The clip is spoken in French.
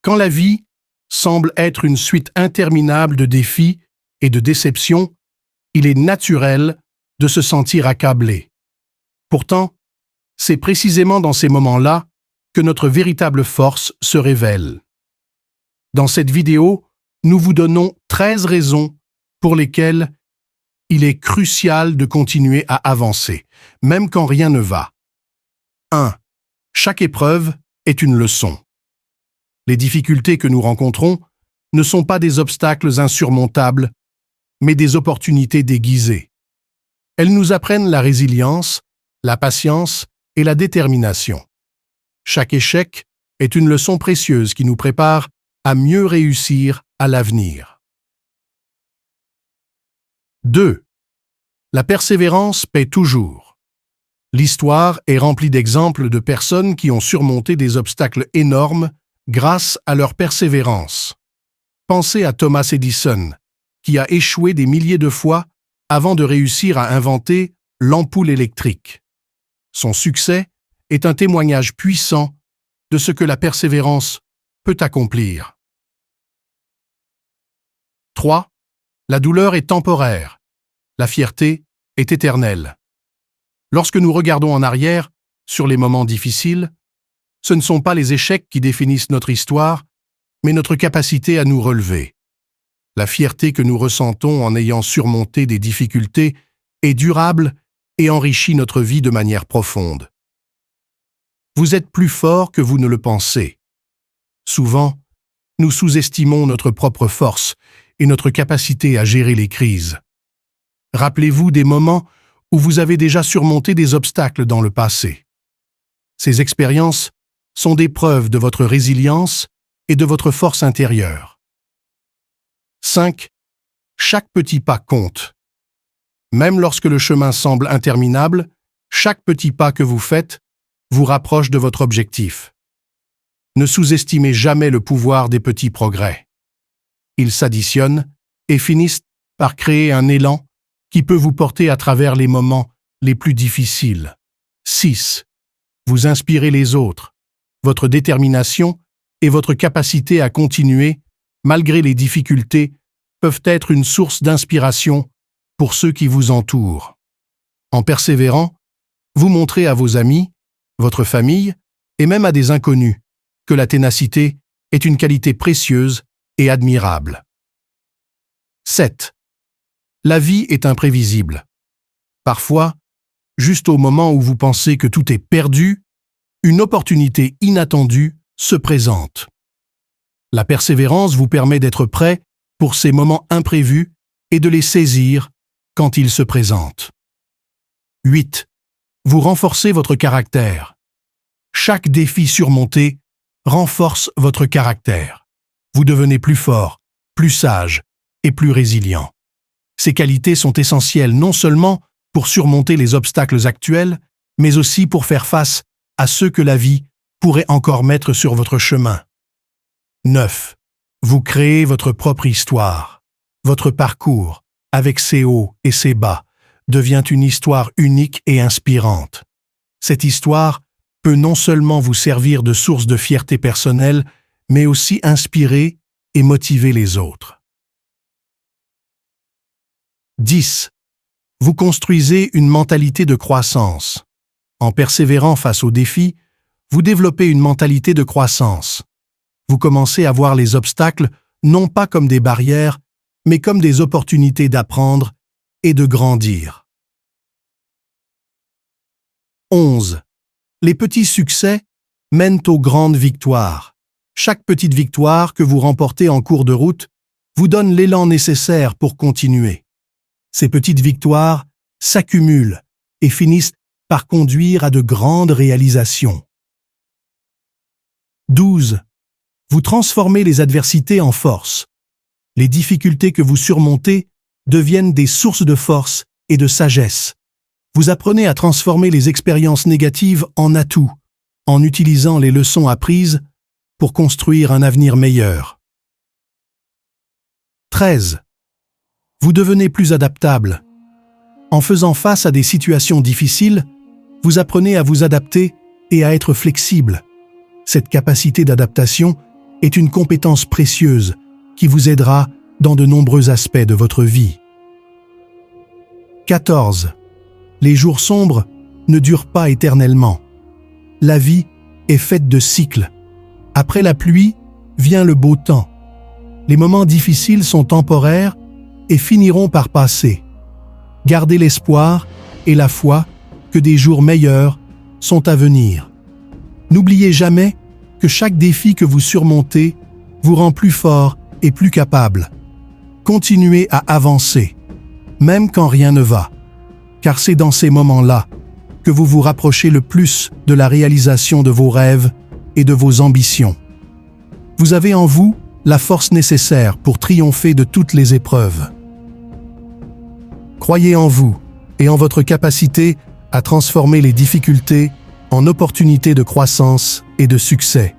Quand la vie semble être une suite interminable de défis et de déceptions, il est naturel de se sentir accablé. Pourtant, c'est précisément dans ces moments-là que notre véritable force se révèle. Dans cette vidéo, nous vous donnons 13 raisons pour lesquelles il est crucial de continuer à avancer, même quand rien ne va. 1. Chaque épreuve est une leçon. Les difficultés que nous rencontrons ne sont pas des obstacles insurmontables, mais des opportunités déguisées. Elles nous apprennent la résilience, la patience et la détermination. Chaque échec est une leçon précieuse qui nous prépare à mieux réussir à l'avenir. 2. La persévérance paie toujours. L'histoire est remplie d'exemples de personnes qui ont surmonté des obstacles énormes grâce à leur persévérance. Pensez à Thomas Edison, qui a échoué des milliers de fois avant de réussir à inventer l'ampoule électrique. Son succès est un témoignage puissant de ce que la persévérance peut accomplir. 3. La douleur est temporaire. La fierté est éternelle. Lorsque nous regardons en arrière, sur les moments difficiles, ce ne sont pas les échecs qui définissent notre histoire, mais notre capacité à nous relever. La fierté que nous ressentons en ayant surmonté des difficultés est durable et enrichit notre vie de manière profonde. Vous êtes plus fort que vous ne le pensez. Souvent, nous sous-estimons notre propre force et notre capacité à gérer les crises. Rappelez-vous des moments où vous avez déjà surmonté des obstacles dans le passé. Ces expériences sont des preuves de votre résilience et de votre force intérieure. 5. Chaque petit pas compte. Même lorsque le chemin semble interminable, chaque petit pas que vous faites vous rapproche de votre objectif. Ne sous-estimez jamais le pouvoir des petits progrès. Ils s'additionnent et finissent par créer un élan qui peut vous porter à travers les moments les plus difficiles. 6. Vous inspirez les autres. Votre détermination et votre capacité à continuer, malgré les difficultés, peuvent être une source d'inspiration pour ceux qui vous entourent. En persévérant, vous montrez à vos amis, votre famille et même à des inconnus que la ténacité est une qualité précieuse et admirable. 7. La vie est imprévisible. Parfois, juste au moment où vous pensez que tout est perdu, une opportunité inattendue se présente. La persévérance vous permet d'être prêt pour ces moments imprévus et de les saisir quand ils se présentent. 8. Vous renforcez votre caractère. Chaque défi surmonté renforce votre caractère. Vous devenez plus fort, plus sage et plus résilient. Ces qualités sont essentielles non seulement pour surmonter les obstacles actuels, mais aussi pour faire face à ceux que la vie pourrait encore mettre sur votre chemin. 9. Vous créez votre propre histoire. Votre parcours, avec ses hauts et ses bas, devient une histoire unique et inspirante. Cette histoire peut non seulement vous servir de source de fierté personnelle, mais aussi inspirer et motiver les autres. 10. Vous construisez une mentalité de croissance. En persévérant face aux défis, vous développez une mentalité de croissance. Vous commencez à voir les obstacles non pas comme des barrières, mais comme des opportunités d'apprendre et de grandir. 11. Les petits succès mènent aux grandes victoires. Chaque petite victoire que vous remportez en cours de route vous donne l'élan nécessaire pour continuer. Ces petites victoires s'accumulent et finissent par conduire à de grandes réalisations. 12. Vous transformez les adversités en force. Les difficultés que vous surmontez deviennent des sources de force et de sagesse. Vous apprenez à transformer les expériences négatives en atouts, en utilisant les leçons apprises pour construire un avenir meilleur. 13. Vous devenez plus adaptable. En faisant face à des situations difficiles, vous apprenez à vous adapter et à être flexible. Cette capacité d'adaptation est une compétence précieuse qui vous aidera dans de nombreux aspects de votre vie. 14. Les jours sombres ne durent pas éternellement. La vie est faite de cycles. Après la pluie vient le beau temps. Les moments difficiles sont temporaires et finiront par passer. Gardez l'espoir et la foi que des jours meilleurs sont à venir. N'oubliez jamais que chaque défi que vous surmontez vous rend plus fort et plus capable. Continuez à avancer, même quand rien ne va, car c'est dans ces moments-là que vous vous rapprochez le plus de la réalisation de vos rêves et de vos ambitions. Vous avez en vous la force nécessaire pour triompher de toutes les épreuves. Croyez en vous et en votre capacité à transformer les difficultés en opportunités de croissance et de succès.